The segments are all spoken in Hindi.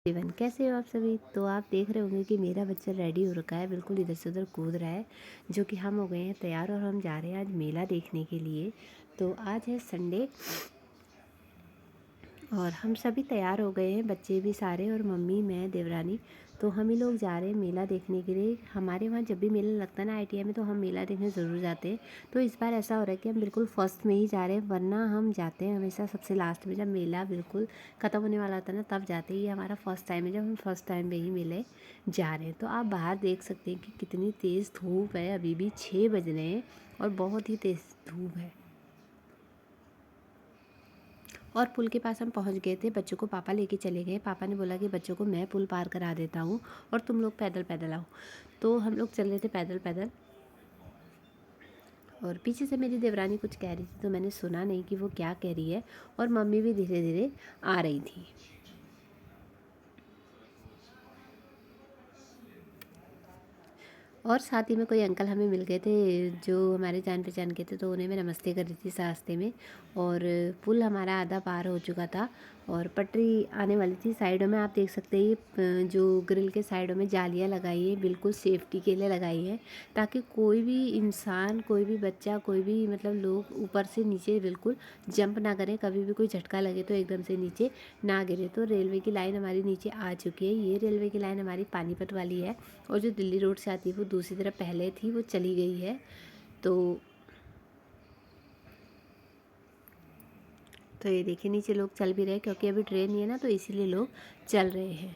एवरीवन, कैसे हो आप सभी। तो आप देख रहे होंगे कि मेरा बच्चा रेडी हो रखा है, बिल्कुल इधर से उधर कूद रहा है। जो कि हम हो गए हैं तैयार और हम जा रहे हैं आज मेला देखने के लिए। तो आज है संडे और हम सभी तैयार हो गए हैं, बच्चे भी सारे और मम्मी मैं देवरानी। तो हम ही लोग जा रहे हैं मेला देखने के लिए। हमारे वहाँ जब भी मेला लगता है ना ITI में, तो हम मेला देखने ज़रूर जाते हैं। तो इस बार ऐसा हो रहा है कि हम बिल्कुल फर्स्ट में ही जा रहे हैं, वरना हम जाते हैं हमेशा सबसे लास्ट में, जब मेला बिल्कुल ख़त्म होने वाला होता है ना तब जाते हैं। ये हमारा फर्स्ट टाइम है जब हम फर्स्ट टाइम में ही मेले जा रहे हैं। तो आप बाहर देख सकते हैं कि कितनी तेज़ धूप है, अभी भी 6 बज रहे हैं और बहुत ही तेज़ धूप है। और पुल के पास हम पहुंच गए थे, बच्चों को पापा लेके चले गए। पापा ने बोला कि बच्चों को मैं पुल पार करा देता हूँ और तुम लोग पैदल पैदल आओ। तो हम लोग चल रहे थे पैदल पैदल और पीछे से मेरी देवरानी कुछ कह रही थी, तो मैंने सुना नहीं कि वो क्या कह रही है। और मम्मी भी धीरे धीरे आ रही थी। और साथ ही में कोई अंकल हमें मिल गए थे जो हमारे जान पहचान के थे, तो उन्हें मैं नमस्ते कर रही थी रास्ते में। और पुल हमारा आधा पार हो चुका था और पटरी आने वाली थी। साइडों में आप देख सकते हैं ये जो ग्रिल के साइडों में जालियाँ लगाई है, बिल्कुल सेफ्टी के लिए लगाई है, ताकि कोई भी इंसान, कोई भी बच्चा, कोई भी मतलब लोग ऊपर से नीचे बिल्कुल जंप ना करें। कभी भी कोई झटका लगे तो एकदम से नीचे ना गिरे। तो रेलवे की लाइन हमारी नीचे आ चुकी है। ये रेलवे की लाइन हमारी पानीपत वाली है और जो दिल्ली रोड से आती है वो दूसरी तरफ पहले थी, वो चली गई है। तो ये देखिए नीचे लोग चल भी रहे हैं, क्योंकि अभी ट्रेन नहीं है ना, तो इसीलिए लोग चल रहे हैं।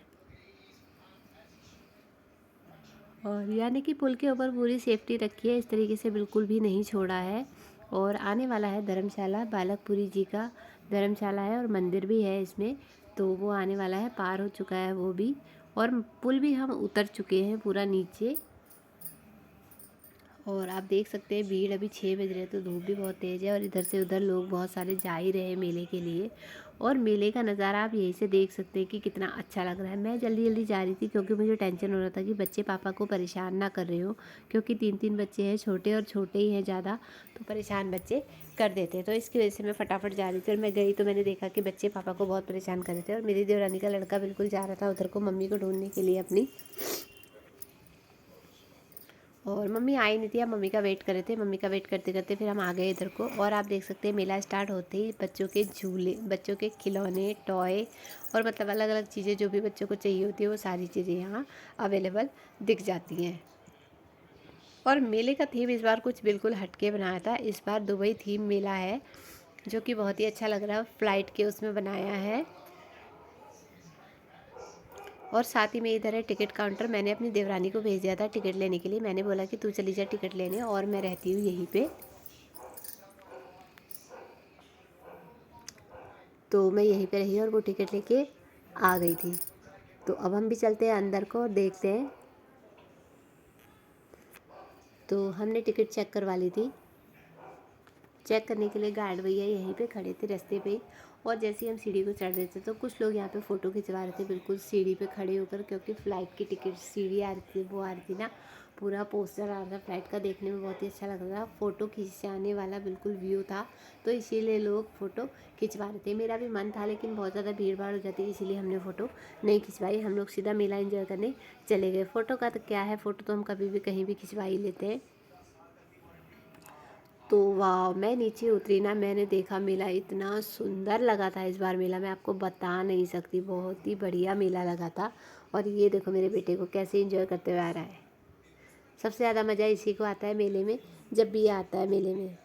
और यानी कि पुल के ऊपर पूरी सेफ्टी रखी है, इस तरीके से बिल्कुल भी नहीं छोड़ा है। और आने वाला है धर्मशाला, बालकपुरी जी का धर्मशाला है और मंदिर भी है इसमें। तो वो आने वाला है, पार हो चुका है वो भी। और पुल भी हम उतर चुके हैं पूरा नीचे। और आप देख सकते हैं भीड़, अभी 6 बज रहे हैं तो धूप भी बहुत तेज़ है और इधर से उधर लोग बहुत सारे जा ही रहे हैं मेले के लिए। और मेले का नज़ारा आप यहीं से देख सकते हैं कि कितना अच्छा लग रहा है। मैं जल्दी जल्दी जा रही थी क्योंकि मुझे टेंशन हो रहा था कि बच्चे पापा को परेशान ना कर रहे हो, क्योंकि 3-3 बच्चे हैं, छोटे और छोटे ही हैं ज़्यादा, तो परेशान बच्चे कर देते हैं। तो इसकी वजह से मैं फटाफट जा रही थी और मैं गई तो मैंने देखा कि बच्चे पापा को बहुत परेशान कर रहे थे। और मेरी देवरानी का लड़का बिल्कुल जा रहा था उधर को मम्मी को ढूंढने के लिए अपनी। और मम्मी आई नहीं थी, अब मम्मी का वेट कर रहे थे। मम्मी का वेट करते करते फिर हम आ गए इधर को। और आप देख सकते हैं मेला स्टार्ट होते ही बच्चों के झूले, बच्चों के खिलौने, टॉय और मतलब अलग अलग चीज़ें जो भी बच्चों को चाहिए होती है वो सारी चीज़ें यहाँ अवेलेबल दिख जाती हैं। और मेले का थीम इस बार कुछ बिल्कुल हटके बनाया था। इस बार दुबई थीम मेला है, जो कि बहुत ही अच्छा लग रहा है। फ्लाइट के उसमें बनाया है। और साथ ही में इधर है टिकट काउंटर। मैंने अपनी देवरानी को भेज दिया था टिकट लेने के लिए। मैंने बोला कि तू चली जा टिकट लेने, और मैं रहती हूँ यहीं पे। तो मैं यहीं पे रही और वो टिकट लेके आ गई थी। तो अब हम भी चलते हैं अंदर को और देखते हैं। तो हमने टिकट चेक करवा ली थी। चेक करने के लिए गार्ड भैया यहीं पे खड़े थे रास्ते पे। और जैसे ही हम सीढ़ी को चढ़ रहे थे तो कुछ लोग यहाँ पे फ़ोटो खिंचवा रहे थे, बिल्कुल सीढ़ी पे खड़े होकर, क्योंकि फ़्लाइट की टिकट सीढ़ी आ रही थी, वो आ रही थी ना, पूरा पोस्टर आ रहा था फ्लाइट का, देखने में बहुत ही अच्छा लग रहा था। फ़ोटो खिंचाने वाला बिल्कुल व्यू था, तो इसीलिए लोग फ़ोटो खिंचवा रहे थे। मेरा भी मन था, लेकिन बहुत ज़्यादा भीड़ भाड़ हो जाती है, इसीलिए हमने फ़ोटो नहीं खिंचवाई। हम लोग सीधा मेला एंजॉय करने चले गए। फ़ोटो का तो क्या है, फ़ोटो तो हम कभी भी कहीं भी खिंचवा ही लेते हैं। तो वाह, मैं नीचे उतरी ना, मैंने देखा मेला, इतना सुंदर लगा था। इस बार मेला मैं आपको बता नहीं सकती, बहुत ही बढ़िया मेला लगा था। और ये देखो मेरे बेटे को कैसे एंजॉय करते हुए आ रहा है। सबसे ज़्यादा मज़ा इसी को आता है मेले में, जब भी ये आता है मेले में।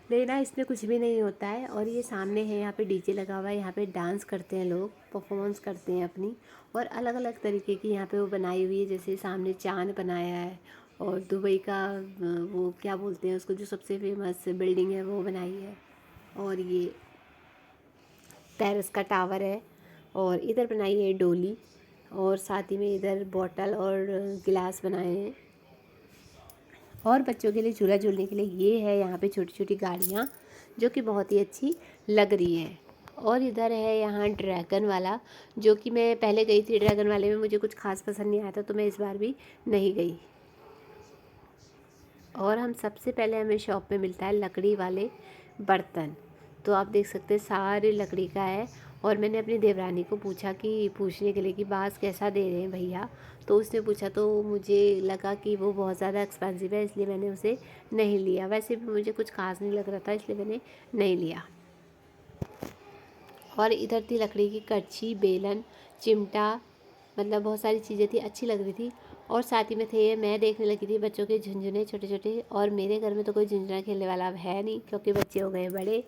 लेकिन ना इसमें कुछ भी नहीं होता है। और ये सामने है, यहाँ पे डीजे लगा हुआ है, यहाँ पे डांस करते हैं लोग, परफॉर्मेंस करते हैं अपनी। और अलग अलग तरीके की यहाँ पे वो बनाई हुई है, जैसे सामने चांद बनाया है। और दुबई का वो क्या बोलते हैं उसको, जो सबसे फेमस बिल्डिंग है वो बनाई है। और ये पेरिस का टावर है। और इधर बनाई है डोली। और साथ ही में इधर बॉटल और गिलास बनाए हैं। और बच्चों के लिए झूला झूलने के लिए ये है यहाँ पे छोटी छोटी गाड़ियाँ, जो कि बहुत ही अच्छी लग रही है। और इधर है यहाँ ड्रैगन वाला, जो कि मैं पहले गई थी ड्रैगन वाले में, मुझे कुछ खास पसंद नहीं आया था, तो मैं इस बार भी नहीं गई। और हम सबसे पहले हमें शॉप में मिलता है लकड़ी वाले बर्तन। तो आप देख सकते हैं सारे लकड़ी का है। और मैंने अपनी देवरानी को पूछने के लिए कि बाँस कैसा दे रहे हैं भैया, तो उसने पूछा तो मुझे लगा कि वो बहुत ज़्यादा एक्सपेंसिव है, इसलिए मैंने उसे नहीं लिया। वैसे भी मुझे कुछ खास नहीं लग रहा था, इसलिए मैंने नहीं लिया। और इधर थी लकड़ी की करछी, बेलन, चिमटा, मतलब बहुत सारी चीज़ें थी, अच्छी लग रही थी। और साथ ही में थे, मैं देखने लगी थी बच्चों के झुनझुने छोटे छोटे। और मेरे घर में तो कोई झुनझुना खेलने वाला अब है नहीं, क्योंकि बच्चे हो गए बड़े।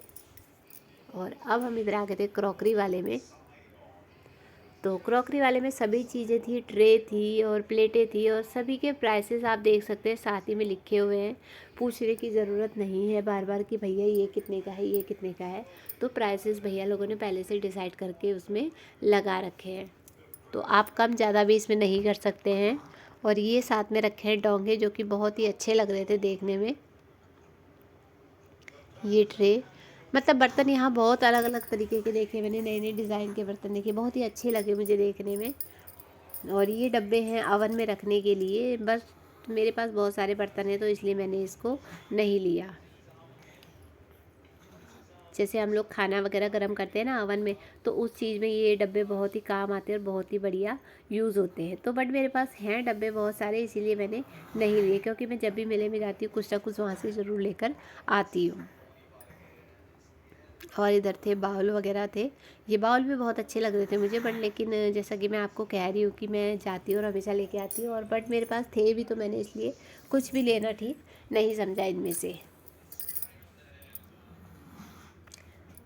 और अब हम इधर आ गए थे क्रॉकरी वाले में। तो क्रॉकरी वाले में सभी चीज़ें थी, ट्रे थी और प्लेटें थी, और सभी के प्राइसेस आप देख सकते हैं साथ ही में लिखे हुए हैं। पूछने की ज़रूरत नहीं है बार बार कि भैया ये कितने का है, ये कितने का है। तो प्राइसेस भैया लोगों ने पहले से डिसाइड करके उसमें लगा रखे हैं, तो आप कम ज़्यादा भी इसमें नहीं कर सकते हैं। और ये साथ में रखे हैं डोंगे, जो कि बहुत ही अच्छे लग रहे थे देखने में। ये ट्रे, मतलब बर्तन यहाँ बहुत अलग अलग तरीके के देखे मैंने, नए नए डिज़ाइन के बर्तन देखे, बहुत ही अच्छे लगे मुझे देखने में। और ये डब्बे हैं अवन में रखने के लिए। बस मेरे पास बहुत सारे बर्तन हैं, तो इसलिए मैंने इसको नहीं लिया। जैसे हम लोग खाना वगैरह गर्म करते हैं ना अवन में, तो उस चीज़ में ये डब्बे बहुत ही काम आते हैं और बहुत ही बढ़िया यूज़ होते हैं। तो बट मेरे पास हैं डब्बे बहुत सारे, इसीलिए मैंने नहीं लिए, क्योंकि मैं जब भी मेले में जाती हूँ कुछ ना कुछ वहाँ से ज़रूर लेकर आती हूँ। और इधर थे बाउल वगैरह थे। ये बाउल भी बहुत अच्छे लग रहे थे मुझे, बट लेकिन जैसा कि मैं आपको कह रही हूँ कि मैं जाती हूँ और हमेशा लेके आती हूँ, और बट मेरे पास थे भी, तो मैंने इसलिए कुछ भी लेना ठीक नहीं समझा इनमें से।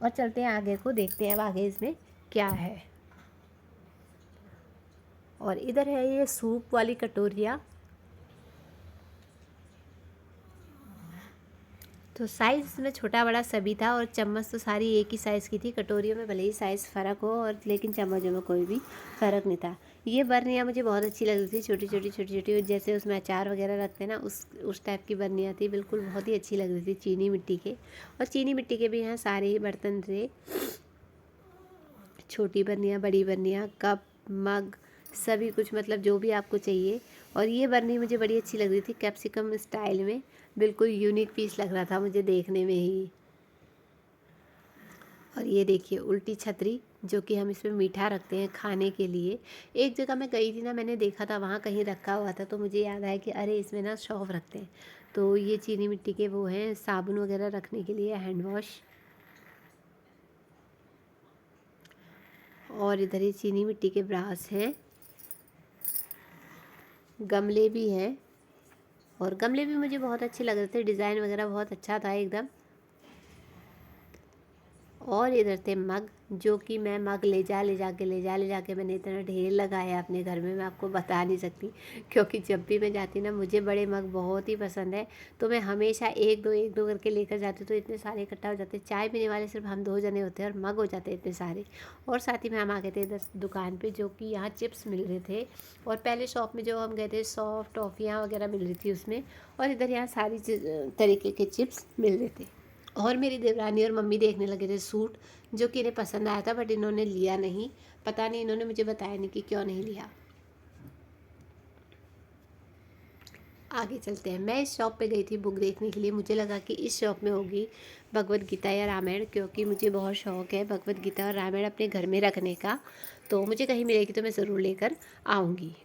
और चलते हैं आगे को, देखते हैं अब आगे इसमें क्या है। और इधर है ये सूप वाली कटोरियाँ। तो साइज़ इसमें छोटा बड़ा सभी था, और चम्मच तो सारी एक ही साइज़ की थी। कटोरियों में भले ही साइज़ फ़र्क हो, और लेकिन चम्मचों में कोई भी फ़र्क नहीं था। ये बर्नियाँ मुझे बहुत अच्छी लग रही थी, छोटी छोटी छोटी छोटी, जैसे उसमें अचार वगैरह रखते हैं ना, उस टाइप की बर्नियाँ थी, बिल्कुल बहुत ही अच्छी लग रही थी, चीनी मिट्टी के। और चीनी मिट्टी के भी यहाँ सारे ही बर्तन थे, छोटी बर्नियाँ, बड़ी बर्नियाँ, कप, मग, सभी कुछ, मतलब जो भी आपको चाहिए। और ये बर्नी मुझे बड़ी अच्छी लग रही थी, कैप्सिकम स्टाइल में, बिल्कुल यूनिक पीस लग रहा था मुझे देखने में ही। और ये देखिए उल्टी छतरी, जो कि हम इसमें मीठा रखते हैं खाने के लिए। एक जगह मैं गई थी ना, मैंने देखा था वहाँ कहीं रखा हुआ था, तो मुझे याद आया कि अरे इसमें ना सौंफ रखते हैं। तो ये चीनी मिट्टी के वो हैं, साबुन वगैरह रखने के लिए, हैंड वॉश। और इधर ये चीनी मिट्टी के ब्रास हैं, गमले भी हैं। और गमले भी मुझे बहुत अच्छे लग रहे थे, डिज़ाइन वगैरह बहुत अच्छा था एकदम। और इधर थे मग, जो कि मैं मग ले जा के मैंने इतना ढेर लगाया अपने घर में, मैं आपको बता नहीं सकती। क्योंकि जब भी मैं जाती ना, मुझे बड़े मग बहुत ही पसंद है, तो मैं हमेशा एक दो करके लेकर जाती हूँ। तो इतने सारे इकट्ठा हो जाते हैं, चाय पीने वाले सिर्फ हम 2 जने होते हैं, और मग हो जाते हैं इतने सारे। और साथ ही में हम आ गए थे इधर दुकान पर, जो कि यहाँ चिप्स मिल रहे थे। और पहले शॉप में जो हम गए थे, सॉफ्ट टॉफ़ियाँ वगैरह मिल रही थी उसमें। और इधर यहाँ सारी तरीके के चिप्स मिल रहे थे। और मेरी देवरानी और मम्मी देखने लगे थे सूट, जो कि इन्हें पसंद आया था, बट इन्होंने लिया नहीं। पता नहीं, इन्होंने मुझे बताया नहीं कि क्यों नहीं लिया। आगे चलते हैं। मैं इस शॉप पे गई थी बुक देखने के लिए, मुझे लगा कि इस शॉप में होगी भगवत गीता या रामायण, क्योंकि मुझे बहुत शौक़ है भगवत गीता और रामायण अपने घर में रखने का। तो मुझे कहीं मिलेगी तो मैं ज़रूर लेकर आऊँगी।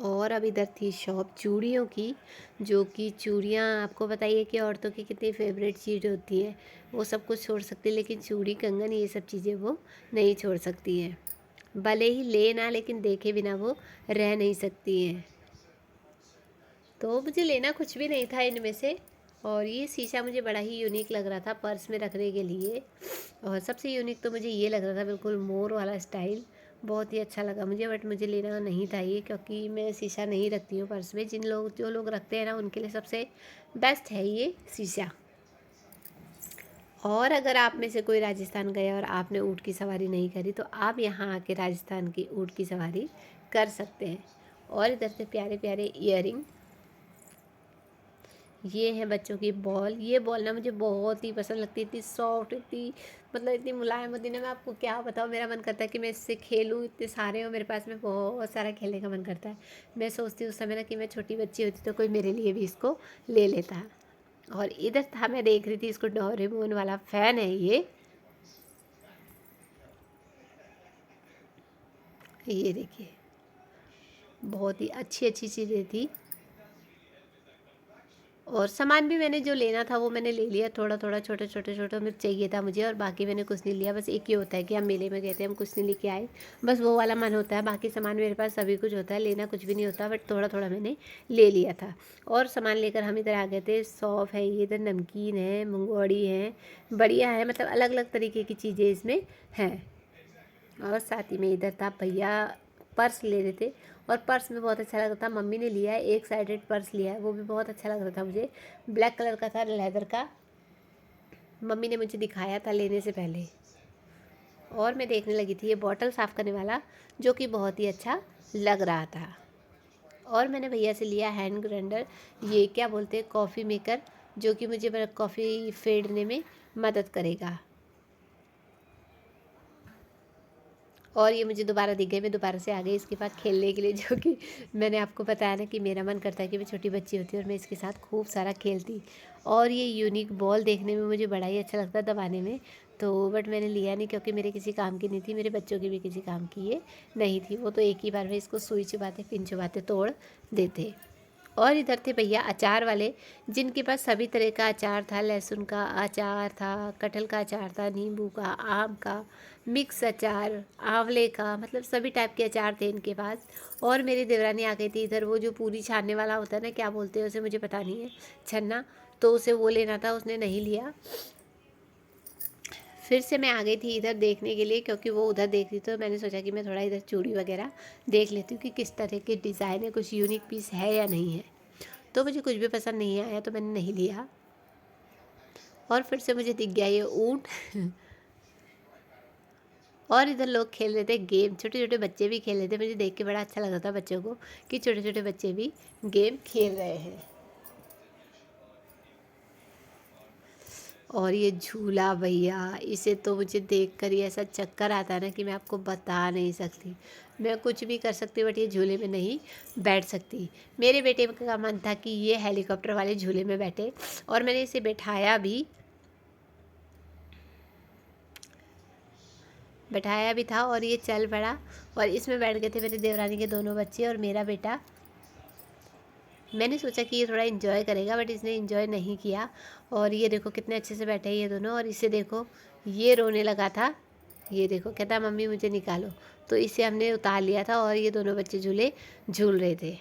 और अब इधर थी शॉप चूड़ियों की, जो कि चूड़ियाँ आपको बताइए कि औरतों की कितनी फेवरेट चीज़ होती है। वो सब कुछ छोड़ सकती है, लेकिन चूड़ी, कंगन, ये सब चीज़ें वो नहीं छोड़ सकती हैं। भले ही ले ना, लेकिन देखे बिना वो रह नहीं सकती हैं। तो मुझे लेना कुछ भी नहीं था इनमें से। और ये शीशा मुझे बड़ा ही यूनिक लग रहा था पर्स में रखने के लिए। और सबसे यूनिक तो मुझे ये लग रहा था, बिल्कुल मोर वाला स्टाइल, बहुत ही अच्छा लगा मुझे। बट मुझे लेना नहीं था ये, क्योंकि मैं शीशा नहीं रखती हूँ पर्स में। जो लोग रखते हैं ना, उनके लिए सबसे बेस्ट है ये शीशा। और अगर आप में से कोई राजस्थान गया और आपने ऊँट की सवारी नहीं करी, तो आप यहाँ आके राजस्थान की ऊँट की सवारी कर सकते हैं। और इधर से प्यारे प्यारे ईयरिंग, ये है बच्चों की बॉल। ये बॉल ना मुझे बहुत ही पसंद लगती है, इतनी सॉफ्ट, इतनी मतलब इतनी मुलायम होती है ना, मैं आपको क्या बताऊँ। मेरा मन करता है कि मैं इससे खेलूँ, इतने सारे हो मेरे पास में, बहुत सारा खेलने का मन करता है। मैं सोचती हूँ उस समय ना कि मैं छोटी बच्ची होती तो कोई मेरे लिए भी इसको ले लेता। और इधर था, मैं देख रही थी इसको, डोरेमोन वाला फ़ैन है ये देखिए, बहुत ही अच्छी अच्छी चीज़ें थी। और सामान भी मैंने जो लेना था वो मैंने ले लिया, थोड़ा थोड़ा छोटे छोटे छोटे मुझे चाहिए था मुझे, और बाकी मैंने कुछ नहीं लिया। बस एक ही होता है कि हम मेले में गए थे, हम कुछ नहीं लेके आए, बस वो वाला मन होता है। बाकी सामान मेरे पास सभी कुछ होता है, लेना कुछ भी नहीं होता, बट थोड़ा थोड़ा मैंने ले लिया था। और सामान लेकर हम इधर आ गए थे। सौंफ है, ये इधर नमकीन है, मूंगफली है, बढ़िया है, मतलब अलग अलग तरीके की चीज़ें इसमें हैं। और साथ ही में इधर था भैया पर्स ले रहे थे, और पर्स में बहुत अच्छा लग रहा था। मम्मी ने लिया है, एक साइडेड पर्स लिया है, वो भी बहुत अच्छा लग रहा था मुझे, ब्लैक कलर का था, लेदर का। मम्मी ने मुझे दिखाया था लेने से पहले। और मैं देखने लगी थी ये बॉटल साफ़ करने वाला, जो कि बहुत ही अच्छा लग रहा था। और मैंने भैया से लिया हैंड ग्राइंडर, ये क्या बोलते हैं, कॉफ़ी मेकर, जो कि मुझे मेरा कॉफ़ी फेड़ने में मदद करेगा। और ये मुझे दोबारा दिख गए, मैं दोबारा से आ गई इसके पास खेलने के लिए, जो कि मैंने आपको बताया ना कि मेरा मन करता है कि मैं छोटी बच्ची होती और मैं इसके साथ खूब सारा खेलती। और ये यूनिक बॉल देखने में मुझे बड़ा ही अच्छा लगता है दबाने में, तो बट मैंने लिया नहीं, क्योंकि मेरे किसी काम की नहीं थी, मेरे बच्चों की भी किसी काम की ये नहीं थी। वो तो एक ही बार में इसको सुई चुबाते पिन चुबाते तोड़ देते। और इधर थे भैया अचार वाले, जिनके पास सभी तरह का अचार था। लहसुन का अचार था, कटहल का अचार था, नींबू का, आम का, मिक्स अचार, आंवले का, मतलब सभी टाइप के अचार थे इनके पास। और मेरी देवरानी आ गई थी इधर, वो जो पूरी छानने वाला होता है ना, क्या बोलते हैं उसे, मुझे पता नहीं है, छन्ना, तो उसे वो लेना था, उसने नहीं लिया। फिर से मैं आ गई थी इधर देखने के लिए, क्योंकि वो उधर देख रही थी, तो मैंने सोचा कि मैं थोड़ा इधर चूड़ी वगैरह देख लेती हूँ कि किस तरह के डिज़ाइन है, कुछ यूनिक पीस है या नहीं है। तो मुझे कुछ भी पसंद नहीं आया, तो मैंने नहीं लिया। और फिर से मुझे दिख गया ये ऊँट और इधर लोग खेल रहे थे गेम, छोटे छोटे बच्चे भी खेल रहे थे। मुझे देख के बड़ा अच्छा लग रहा था बच्चों को, कि छोटे छोटे बच्चे भी गेम खेल रहे हैं। और ये झूला भैया, इसे तो मुझे देख कर ही ऐसा चक्कर आता है ना कि मैं आपको बता नहीं सकती। मैं कुछ भी कर सकती, बट ये झूले में नहीं बैठ सकती। मेरे बेटे का मन था कि ये हेलीकॉप्टर वाले झूले में बैठे, और मैंने इसे बैठाया भी था, और ये चल पड़ा। और इसमें बैठ गए थे मेरे देवरानी के दोनों बच्चे और मेरा बेटा। मैंने सोचा कि ये थोड़ा इन्जॉय करेगा, बट इसने इन्जॉय नहीं किया। और ये देखो कितने अच्छे से बैठे हैं ये दोनों। और इसे देखो, ये रोने लगा था, ये देखो कहता मम्मी मुझे निकालो, तो इसे हमने उतार लिया था, और ये दोनों बच्चे झूले झूल रहे थे।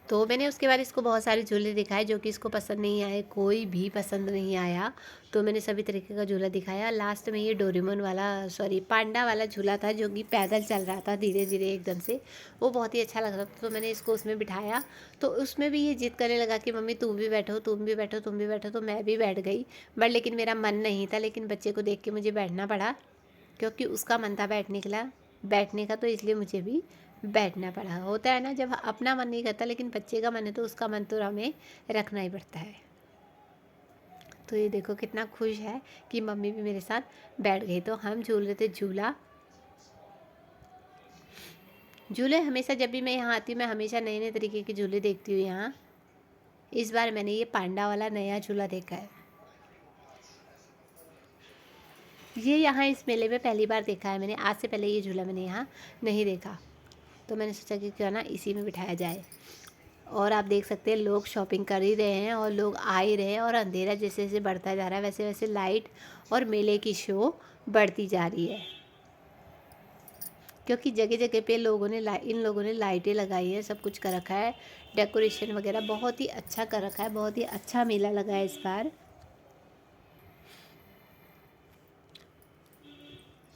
तो मैंने उसके बाद इसको बहुत सारे झूले दिखाए, जो कि इसको पसंद नहीं आए, कोई भी पसंद नहीं आया। तो मैंने सभी तरीके का झूला दिखाया। लास्ट में ये डोरेमोन वाला, सॉरी पांडा वाला झूला था, जो कि पैदल चल रहा था धीरे धीरे एकदम से, वो बहुत ही अच्छा लग रहा था। तो मैंने इसको उसमें बिठाया, तो उसमें भी ये जिद करने लगा कि मम्मी तुम भी बैठो, तुम भी बैठो, तुम भी बैठो। तो मैं भी बैठ गई, बट लेकिन मेरा मन नहीं था, लेकिन बच्चे को देख के मुझे बैठना पड़ा, क्योंकि उसका मन था बैठने का, तो इसलिए मुझे भी बैठना पड़ा। होता है ना, जब अपना मन नहीं करता लेकिन बच्चे का मन है, तो उसका मन तो हमें रखना ही पड़ता है। तो ये देखो कितना खुश है कि मम्मी भी मेरे साथ बैठ गई। तो हम झूल रहे थे झूला। झूले हमेशा, जब भी मैं यहाँ आती हूँ, मैं हमेशा नए नए तरीके के झूले देखती हूँ यहाँ। इस बार मैंने ये पांडा वाला नया झूला देखा है। ये यहाँ इस मेले में पहली बार देखा है मैंने, आज से पहले ये झूला मैंने यहाँ नहीं देखा। तो मैंने सोचा कि क्यों ना इसी में बिठाया जाए। और आप देख सकते हैं लोग शॉपिंग कर ही रहे हैं, और लोग आ ही रहे हैं, और अंधेरा जैसे जैसे बढ़ता जा रहा है, वैसे वैसे लाइट और मेले की शो बढ़ती जा रही है। क्योंकि जगह जगह पे इन लोगों ने लाइटें लगाई हैं, सब कुछ कर रखा है, डेकोरेशन वगैरह बहुत ही अच्छा कर रखा है, बहुत ही अच्छा मेला लगा है इस बार।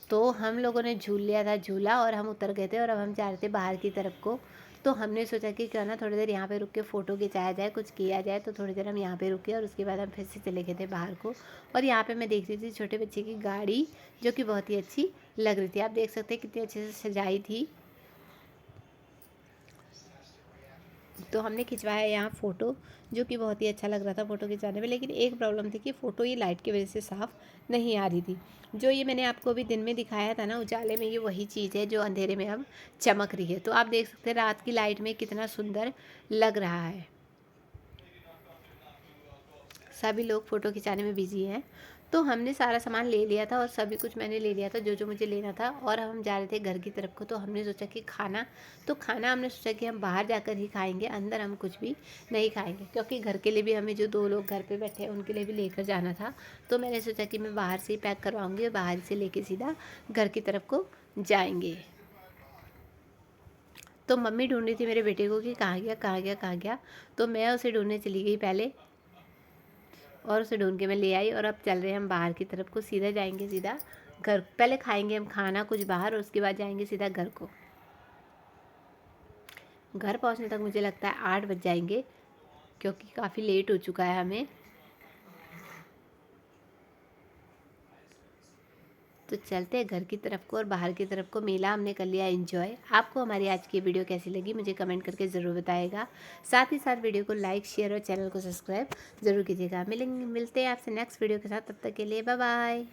तो हम लोगों ने झूल लिया था झूला, और हम उतर गए थे, और अब हम जा रहे थे बाहर की तरफ को। तो हमने सोचा कि क्यों ना थोड़ी देर यहाँ पे रुक के फ़ोटो खिंचाया जाए, कुछ किया जाए। तो थोड़ी देर हम यहाँ पे रुके, और उसके बाद हम फिर से चले गए थे बाहर को। और यहाँ पे मैं देख रही थी छोटे बच्चे की गाड़ी, जो कि बहुत ही अच्छी लग रही थी। आप देख सकते हैं कितनी अच्छे से सजाई थी। तो हमने खिंचवाया यहाँ फ़ोटो, जो कि बहुत ही अच्छा लग रहा था फ़ोटो खिंचाने में। लेकिन एक प्रॉब्लम थी कि फ़ोटो ये लाइट की वजह से साफ़ नहीं आ रही थी। जो ये मैंने आपको अभी दिन में दिखाया था ना उजाले में, ये वही चीज़ है जो अंधेरे में अब चमक रही है। तो आप देख सकते हैं रात की लाइट में कितना सुंदर लग रहा है। सभी लोग फ़ोटो खिंचाने में बिजी हैं। तो हमने सारा सामान ले लिया था और सभी कुछ मैंने ले लिया था जो जो मुझे लेना था, और हम जा रहे थे घर की तरफ को। तो हमने सोचा कि खाना हमने सोचा कि हम बाहर जाकर ही खाएंगे, अंदर हम कुछ भी नहीं खाएंगे, क्योंकि घर के लिए भी हमें, जो 2 लोग घर पे बैठे हैं उनके लिए भी लेकर जाना था। तो मैंने सोचा कि मैं बाहर से ही पैक करवाऊँगी और बाहर से लेके सीधा घर की तरफ को जाएंगे। तो मम्मी ढूंढ रही थी मेरे बेटे को कि कहाँ गया कहाँ गया कहाँ गया। तो मैं उसे ढूंढने चली गई पहले, और उसे ढूंढ के मैं ले आई। और अब चल रहे हैं हम बाहर की तरफ को, सीधा जाएंगे सीधा घर। पहले खाएंगे हम खाना कुछ बाहर और उसके बाद जाएंगे सीधा घर को। घर पहुंचने तक मुझे लगता है 8 बज जाएंगे, क्योंकि काफ़ी लेट हो चुका है हमें। तो चलते हैं घर की तरफ को, और बाहर की तरफ को मेला हमने कर लिया एंजॉय। आपको हमारी आज की वीडियो कैसी लगी मुझे कमेंट करके ज़रूर बताएगा। साथ ही साथ वीडियो को लाइक, शेयर और चैनल को सब्सक्राइब ज़रूर कीजिएगा। मिलते हैं आपसे नेक्स्ट वीडियो के साथ, तब तक के लिए बाय बाय।